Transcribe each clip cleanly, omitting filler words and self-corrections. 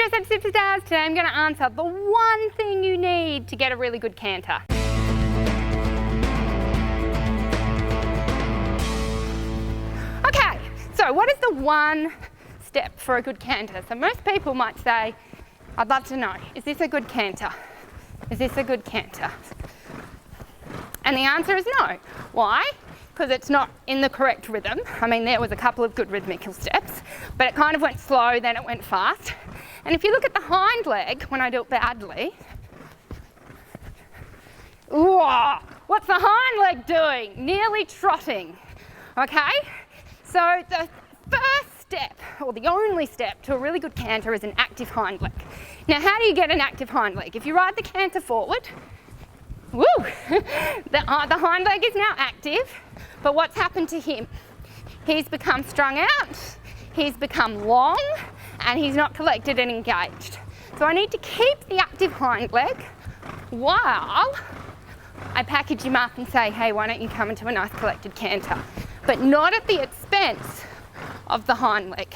Dressage Superstars, today I'm going to answer the one thing you need to get a really good canter. Okay, so what is the one step for a good canter? So most people might say, I'd love to know, is this a good canter? Is this a good canter? And the answer is no. Why? Because it's not in the correct rhythm. I mean, there was a couple of good rhythmical steps, but it kind of went slow, then it went fast. And if you look at the hind leg, when I do it badly, whoa, what's the hind leg doing? Nearly trotting, okay? So the first step, or the only step to a really good canter is an active hind leg. Now, how do you get an active hind leg? If you ride the canter forward, woo, the hind leg is now active, but what's happened to him? He's become strung out, he's become long, and he's not collected and engaged. So I need to keep the active hind leg while I package him up and say, hey, why don't you come into a nice collected canter? But not at the expense of the hind leg.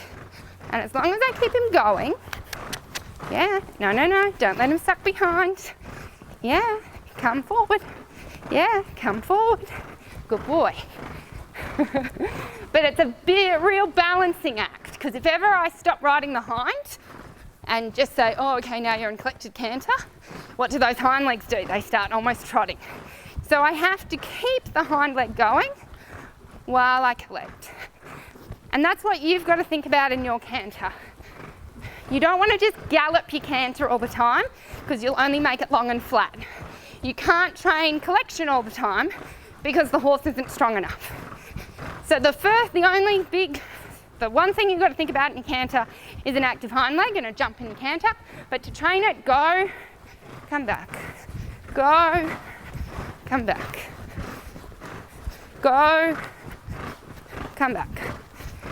And as long as I keep him going, yeah, no, don't let him suck behind. Yeah, come forward. Yeah, come forward. Good boy. But it's a real balancing act, because if ever I stop riding the hind and just say, oh, okay, now you're in collected canter, what do those hind legs do? They start almost trotting. So I have to keep the hind leg going while I collect. And that's what you've got to think about in your canter. You don't want to just gallop your canter all the time, because you'll only make it long and flat. You can't train collection all the time because the horse isn't strong enough. So the one thing you've got to think about in your canter is an active hind leg and a jump in your canter. But to train it, go, come back, go, come back, go, come back.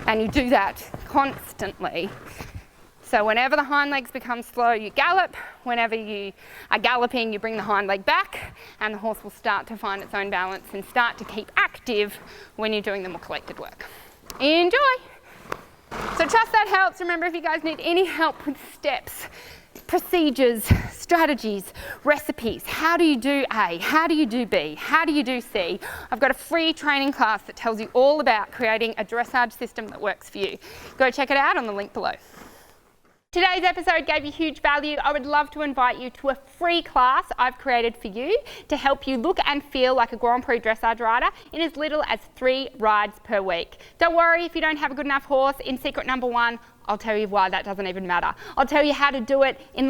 And you do that constantly. So whenever the hind legs become slow, you gallop. Whenever you are galloping, you bring the hind leg back, and the horse will start to find its own balance and start to keep active when you're doing the more collected work. Enjoy! So trust that helps. Remember, if you guys need any help with steps, procedures, strategies, recipes, how do you do A, how do you do B, how do you do C, I've got a free training class that tells you all about creating a dressage system that works for you. Go check it out on the link below. Today's episode gave you huge value. I would love to invite you to a free class I've created for you to help you look and feel like a Grand Prix dressage rider in as little as 3 rides per week. Don't worry if you don't have a good enough horse. In secret number 1, I'll tell you why that doesn't even matter. I'll tell you how to do it in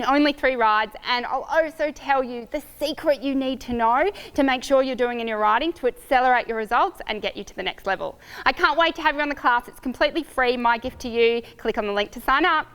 only 3 rides, and I'll also tell you the secret you need to know to make sure you're doing in your riding to accelerate your results and get you to the next level. I can't wait to have you on the class. It's completely free, my gift to you. Click on the link to sign up.